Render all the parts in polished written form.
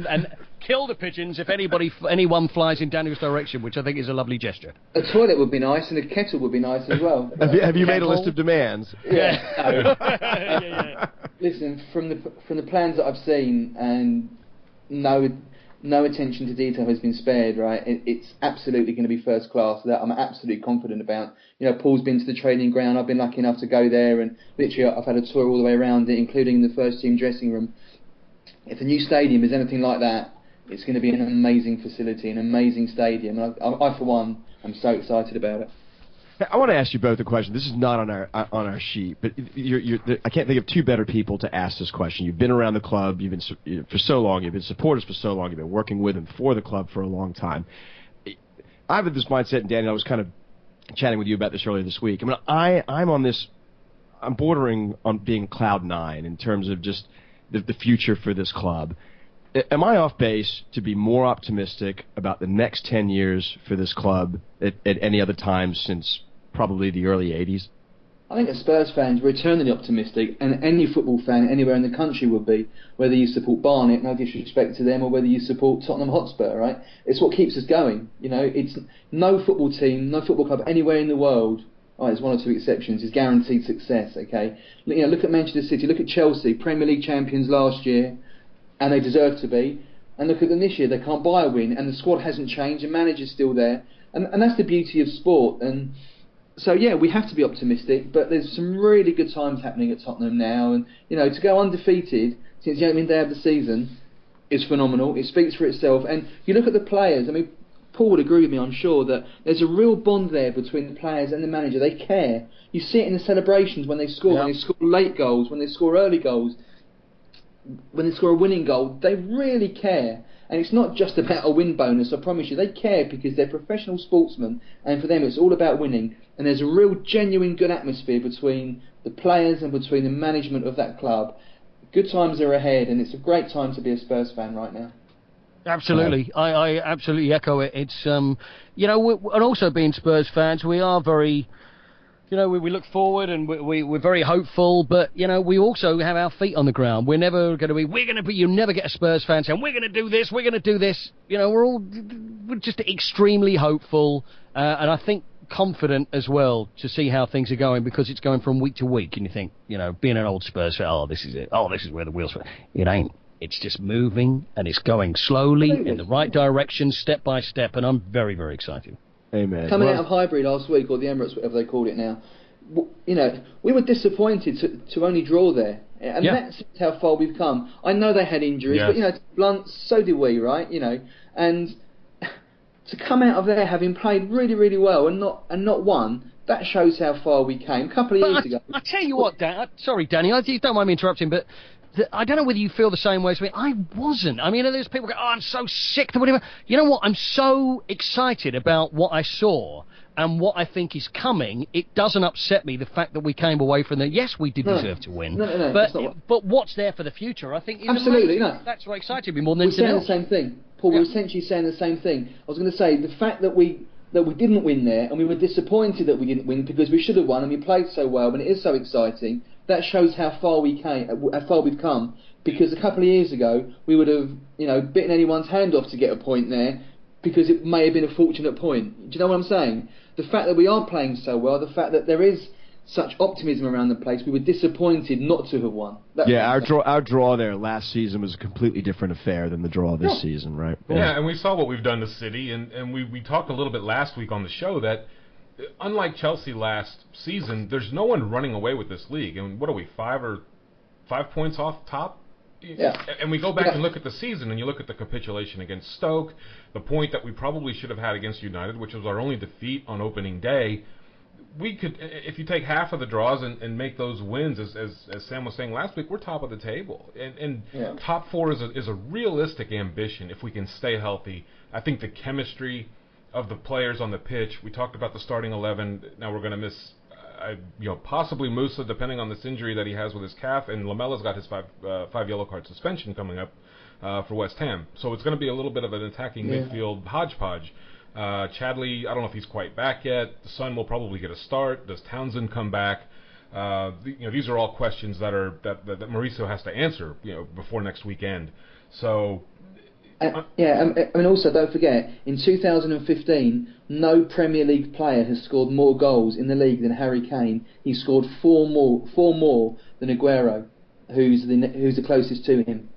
and kill the pigeons if anyone flies in Daniel's direction, which I think is a lovely gesture. A toilet would be nice, and a kettle would be nice as well. Have you made a list of demands? Yeah. Yeah. Listen, from the plans that I've seen, and no attention to detail has been spared, right? It's absolutely going to be first class. That I'm absolutely confident about. You know, Paul's been to the training ground. I've been lucky enough to go there, and literally I've had a tour all the way around it, including the first team dressing room. If the new stadium is anything like that, it's going to be an amazing facility, an amazing stadium. And I for one, am so excited about it. I want to ask you both a question. This is not on our sheet, but I can't think of two better people to ask this question. You've been around the club, you've been for so long, you've been supporters for so long, you've been working with and for the club for a long time. I've had this mindset, and Danny, I was kind of chatting with you about this earlier this week. I mean, I'm bordering on being cloud nine in terms of just the future for this club. Am I off base to be more optimistic about the next 10 years for this club at any other time since probably the early 80s? I think as Spurs fans, we're eternally optimistic, and any football fan anywhere in the country would be, whether you support Barnet, no disrespect to them, or whether you support Tottenham Hotspur, right? It's what keeps us going. You know, it's no football team, no football club anywhere in the world, there's one or two exceptions, is guaranteed success, okay? You know, look at Manchester City, look at Chelsea, Premier League champions last year, and they deserve to be. And look at them this year, they can't buy a win, and the squad hasn't changed, and manager's still there. And that's the beauty of sport. And so, yeah, we have to be optimistic, but there's some really good times happening at Tottenham now. And, you know, to go undefeated since the opening day of the season is phenomenal. It speaks for itself. And you look at the players, I mean, Paul would agree with me, I'm sure, that there's a real bond there between the players and the manager. They care. You see it in the celebrations when they score, when they score late goals, when they score early goals. When they score a winning goal, they really care. And it's not just about a win bonus, I promise you. They care because they're professional sportsmen, and for them it's all about winning. And there's a real genuine good atmosphere between the players and between the management of that club. Good times are ahead, and it's a great time to be a Spurs fan right now. Absolutely. I absolutely echo it. It's, you know, and also being Spurs fans, we are very... You know, we look forward and we're very hopeful, but, you know, we also have our feet on the ground. We're never going to be, you never get a Spurs fan saying, we're going to do this, we're going to do this. You know, we're just extremely hopeful, and I think confident as well to see how things are going, because it's going from week to week, and you think, you know, being an old Spurs fan, this is it. This is where the wheels are. It ain't. It's just moving, and it's going slowly in the right direction, step by step, and I'm very, very excited. Amen. Coming out of Highbury last week, or the Emirates, whatever they called it now, you know, we were disappointed to only draw there. And that's how far we've come. I know they had injuries, but, you know, to be blunt, so did we, right? You know, and to come out of there having played really, really well and not won, that shows how far we came. A couple of years ago. I tell you what, Dan, sorry, Danny, don't mind me interrupting, but I don't know whether you feel the same way as me. I wasn't. I mean, there's people go, I'm so sick to whatever. You know what? I'm so excited about what I saw and what I think is coming. It doesn't upset me, the fact that we came away from there. Yes, we did deserve to win. No, but what's there for the future, I think, is absolutely, amazing. That's what excited me more than anything else. else. We're saying the same thing. Paul, we're essentially saying the same thing. I was going to say, the fact that we didn't win there, and we were disappointed that we didn't win because we should have won and we played so well, and it is so exciting, that shows how far we've come. Because a couple of years ago, we would have, you know, bitten anyone's hand off to get a point there, because it may have been a fortunate point. Do you know what I'm saying? The fact that we are playing so well, the fact that there is such optimism around the place, we were disappointed not to have won. Our draw there last season was a completely different affair than the draw this season, right? Yeah, and we saw what we've done to City, and we talked a little bit last week on the show that, unlike Chelsea last season, there's no one running away with this league. And what are we, 5 points off top? Yeah. And we go back and look at the season, and you look at the capitulation against Stoke, the point that we probably should have had against United, which was our only defeat on opening day. We could, if you take half of the draws and make those wins, as Sam was saying last week, we're top of the table. And top four is a realistic ambition if we can stay healthy. I think the chemistry of the players on the pitch, we talked about the starting 11, now we're going to miss possibly Musa, depending on this injury that he has with his calf, and Lamella's got his five yellow card suspension coming up for West Ham. So it's going to be a little bit of an attacking midfield hodgepodge. Chadley, I don't know if he's quite back yet. The Son will probably get a start. Does Townsend come back? These are all questions that Mauricio has to answer, before next weekend. So And also don't forget, in 2015, no Premier League player has scored more goals in the league than Harry Kane. He scored four more than Aguero, who's the closest to him.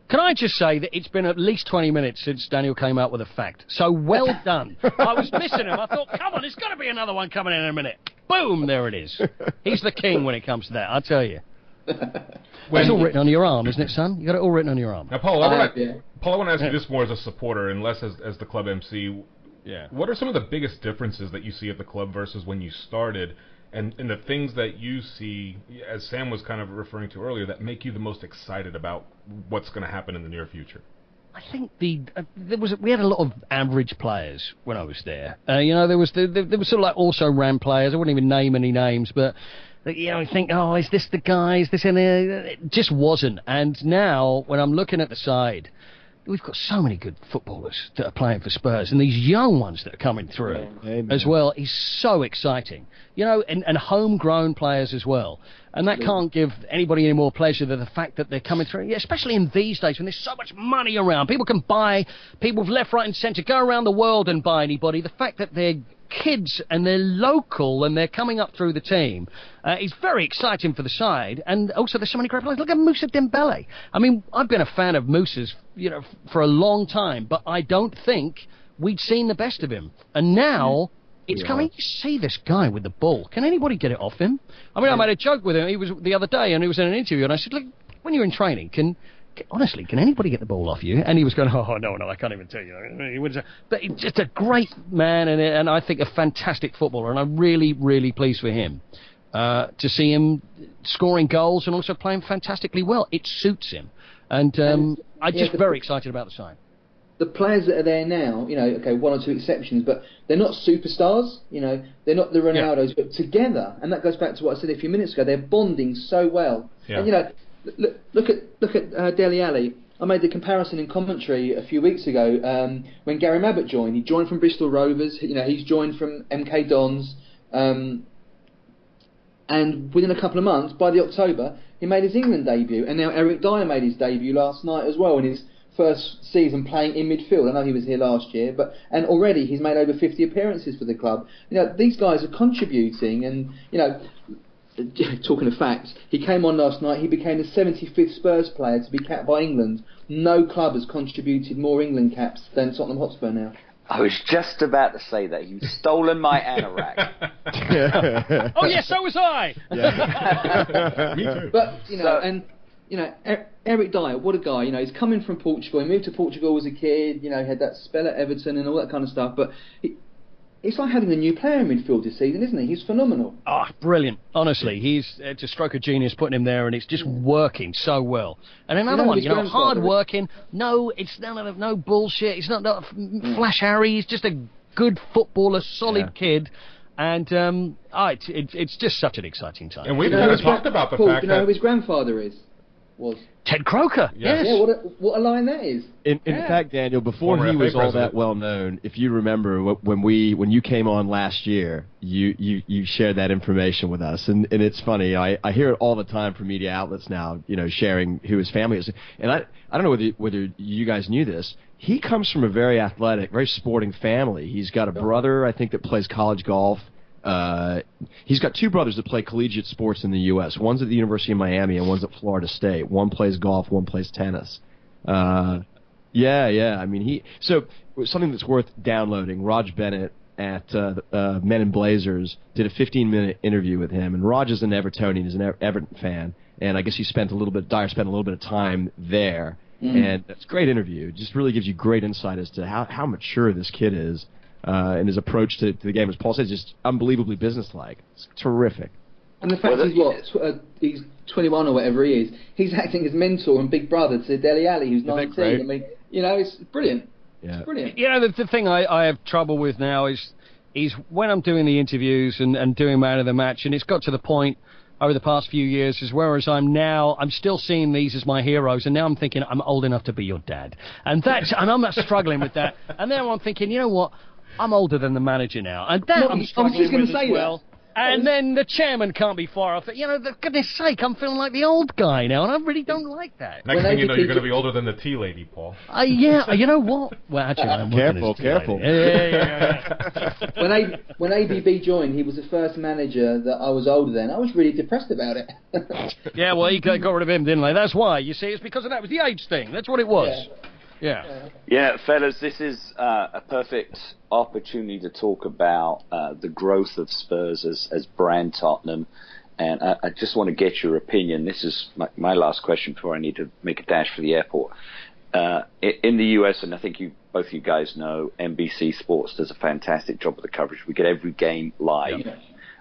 Can I just say that it's been at least 20 minutes since Daniel came out with a fact. So well done. I was missing him. I thought, come on, there's got to be another one coming in a minute. Boom, there it is. He's the king when it comes to that, I tell you. It's all written on your arm, isn't it, son? You got it all written on your arm. Now, Paul, I want to ask you this more as a supporter and less as the club MC. Yeah. What are some of the biggest differences that you see at the club versus when you started, and the things that you see, as Sam was kind of referring to earlier, that make you the most excited about what's going to happen in the near future? I think we had a lot of average players when I was there. There was sort of like also ran players. I wouldn't even name any names, but you think, oh, is this the guy? Is this in there? It just wasn't. And now when I'm looking at the side, we've got so many good footballers that are playing for Spurs, and these young ones that are coming through as well is so exciting. And homegrown players as well. And that can't give anybody any more pleasure than the fact that they're coming through, especially in these days when there's so much money around. People can buy people left, right and centre, go around the world and buy anybody. The fact that they're kids and they're local and they're coming up through the team is very exciting for the side. And also there's so many great players. Look at Moussa Dembele. I mean, I've been a fan of Moussa's for a long time, but I don't think we'd seen the best of him. And now it's coming. You see this guy with the ball. Can anybody get it off him? I mean, I made a joke with him. He was the other day and he was in an interview and I said, look, when you're in training, honestly, can anybody get the ball off you? And he was going, oh, no, I can't even tell you. But he's just a great man and I think a fantastic footballer. And I'm really, really pleased for him to see him scoring goals and also playing fantastically well. It suits him. And I'm just very excited about the side. The players that are there now, one or two exceptions, but they're not superstars. They're not the Ronaldos, but together. And that goes back to what I said a few minutes ago. They're bonding so well. Yeah. And, look at Dele Alli. I made the comparison in commentary a few weeks ago when Gary Mabbutt joined. He joined from Bristol Rovers. He's joined from MK Dons. And within a couple of months, by the October, he made his England debut. And now Eric Dyer made his debut last night as well in his first season playing in midfield. I know he was here last year, and already he's made over 50 appearances for the club. These guys are contributing, and talking of facts, he came on last night. He became the 75th Spurs player to be capped by England. No club has contributed more England caps than Tottenham Hotspur now. I was just about to say that. You've stolen my anorak. Oh yes, so was I. Yeah. Me too. But Eric Dyer, what a guy. He's coming from Portugal. He moved to Portugal as a kid. He had that spell at Everton and all that kind of stuff. But it's like having a new player in midfield this season, isn't he? He's phenomenal. Oh, brilliant. Honestly, it's a stroke of genius putting him there, and it's just working so well. And another one, hard working. No, it's no bullshit. It's not Flash Harry. He's just a good footballer, solid kid. And it's just such an exciting time. And we've kind of talked about the fact that who his grandfather was Ted Croker. Yes. Yeah, what a line that is. In fact, Daniel, before he was all that well known, if you remember when you came on last year, you shared that information with us, and it's funny. I hear it all the time from media outlets now, sharing who his family is. And I don't know whether you guys knew this. He comes from a very athletic, very sporting family. He's got a brother, I think, that plays college golf. He's got two brothers that play collegiate sports in the U.S. One's at the University of Miami and one's at Florida State. One plays golf, one plays tennis. I mean, so something that's worth downloading. Raj Bennett at Men in Blazers did a 15-minute interview with him, and Raj is an Evertonian, he's an Everton fan, and I guess Dyer spent a little bit of time there, and it's a great interview. It just really gives you great insight as to how mature this kid is. And his approach to the game, as Paul said, is just unbelievably businesslike. It's terrific. And the fact he's 21 or whatever he is, he's acting as mentor and big brother to Dele Alli, who's 19. I mean, it's brilliant. Yeah. It's brilliant. The thing I have trouble with now is when I'm doing the interviews and doing Man of the Match, and it's got to the point over the past few years, whereas I'm still seeing these as my heroes, and now I'm thinking I'm old enough to be your dad, and I'm not struggling with that. And now I'm thinking, you know what? I'm older than the manager now, and that I'm struggling with as well. And then the chairman can't be far off. You know, for goodness sake, I'm feeling like the old guy now, and I really don't like that. Next thing you know, you're going to be older than the tea lady, Paul. Yeah, you know what? Well, actually, I'm careful. Yeah. When ABB joined, he was the first manager that I was older than. I was really depressed about it. Yeah, well, he got rid of him, didn't they? That's why. You see, it's because of that. It was the age thing. That's what it was. Yeah, fellas, this is a perfect opportunity to talk about the growth of Spurs as brand Tottenham. And I just want to get your opinion. This is my last question before I need to make a dash for the airport. In the US, and I think both you guys know, NBC Sports does a fantastic job of the coverage. We get every game live,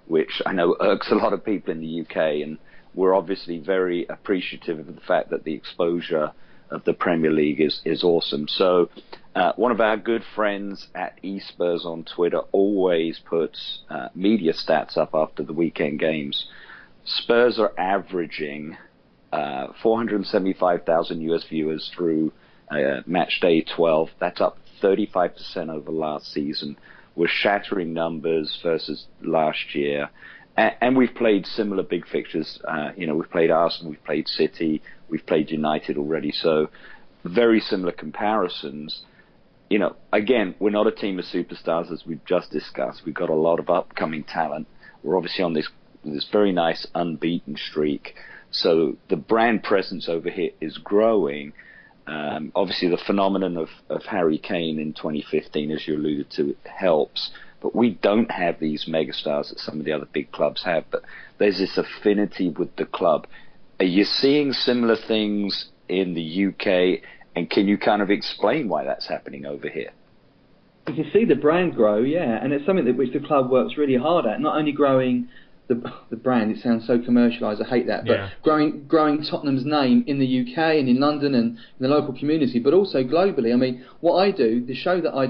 which I know irks a lot of people in the UK. And we're obviously very appreciative of the fact that the exposure of the Premier League is awesome. So one of our good friends at eSpurs on Twitter always puts media stats up after the weekend games. Spurs are averaging 475,000 US viewers through match day 12. That's up 35% over last season. We're shattering numbers versus last year. And we've played similar big fixtures. We've played Arsenal, we've played City, we've played United already. So very similar comparisons. Again, we're not a team of superstars, as we've just discussed. We've got a lot of upcoming talent. We're obviously on this very nice unbeaten streak. So the brand presence over here is growing. Obviously, the phenomenon of Harry Kane in 2015, as you alluded to, helps. But we don't have these megastars that some of the other big clubs have. But there's this affinity with the club. Are you seeing similar things in the UK? And can you kind of explain why that's happening over here? You can see the brand grow, yeah, and it's something that which the club works really hard at. Not only growing the brand, it sounds so commercialised, I hate that, but growing Tottenham's name in the UK and in London and in the local community, but also globally. I mean, what I do, the show that I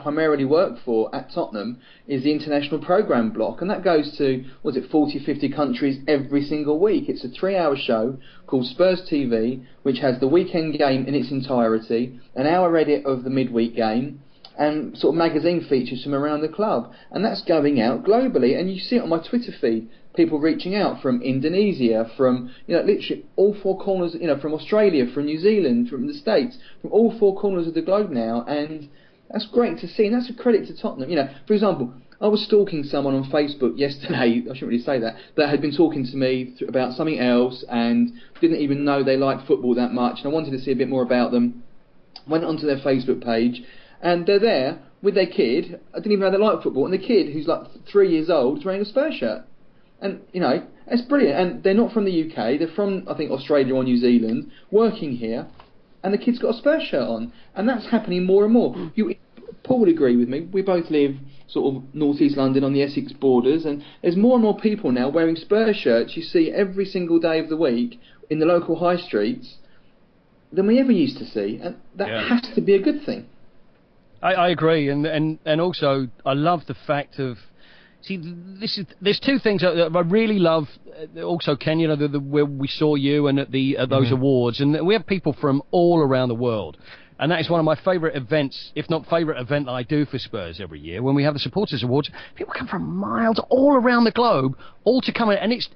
primarily work for at Tottenham is the international programme block, and that goes to, 40, 50 countries every single week. It's a 3-hour show called Spurs TV, which has the weekend game in its entirety, an hour edit of the midweek game, and sort of magazine features from around the club, and that's going out globally. And you see it on my Twitter feed, people reaching out from Indonesia, from literally all four corners, from Australia, from New Zealand, from the States, from all four corners of the globe now, and that's great to see, and that's a credit to Tottenham. For example, I was stalking someone on Facebook yesterday, I shouldn't really say that had been talking to me about something else and didn't even know they liked football that much, and I wanted to see a bit more about them. Went onto their Facebook page, and they're there with their kid. I didn't even know they like football. And the kid, who's like 3 years old, is wearing a Spurs shirt. And, it's brilliant. And they're not from the UK. They're from, I think, Australia or New Zealand, working here. And the kid's got a Spurs shirt on. And that's happening more and more. Paul would agree with me. We both live sort of northeast London on the Essex borders. And there's more and more people now wearing Spurs shirts you see every single day of the week in the local high streets than we ever used to see. And that has to be a good thing. I agree, and also I love the fact of there's two things that I really love. Also, Ken, where we saw you and at those awards, and we have people from all around the world. And that is one of my favourite events, if not favourite event that I do for Spurs every year. When we have the Supporters Awards, people come from miles all around the globe, all to come in. And it's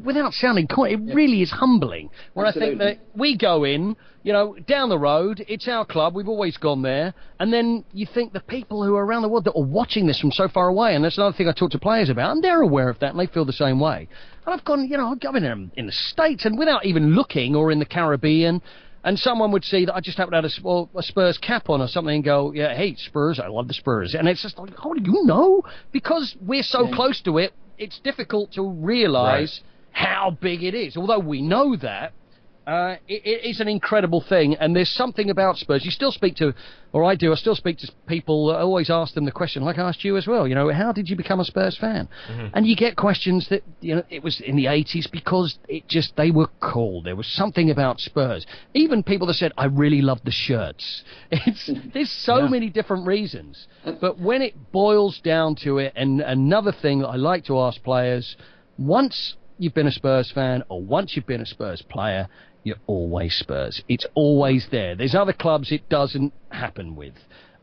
without sounding coy, it really is humbling. Where Absolutely. I think that we go in, down the road, it's our club, we've always gone there. And then you think the people who are around the world that are watching this from so far away, and that's another thing I talk to players about, and they're aware of that, and they feel the same way. And I've gone, I've been in the States, and without even looking, or in the Caribbean, and someone would see that I just happen to have a Spurs cap on or something and go, yeah, hey, Spurs, I love the Spurs. And it's just like, how do you know? Because we're so close to it, it's difficult to realise how big it is. Although we know that, it is an incredible thing. And there's something about Spurs. You still speak to, or I do, I still speak to people, I always ask them the question, like I asked you as well, how did you become a Spurs fan? Mm-hmm. And you get questions that, it was in the 80s because they were cool. There was something about Spurs. Even people that said, I really love the shirts. There's so many different reasons. But when it boils down to it, and another thing that I like to ask players, once you've been a Spurs fan or once you've been a Spurs player, you're always Spurs. It's always there. There's other clubs it doesn't happen with.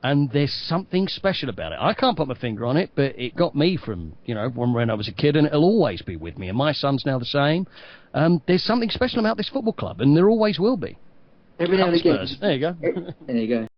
And there's something special about it. I can't put my finger on it, but it got me from, when I was a kid, and it'll always be with me. And my son's now the same. There's something special about this football club, and there always will be. Every now and again. There you go. There you go.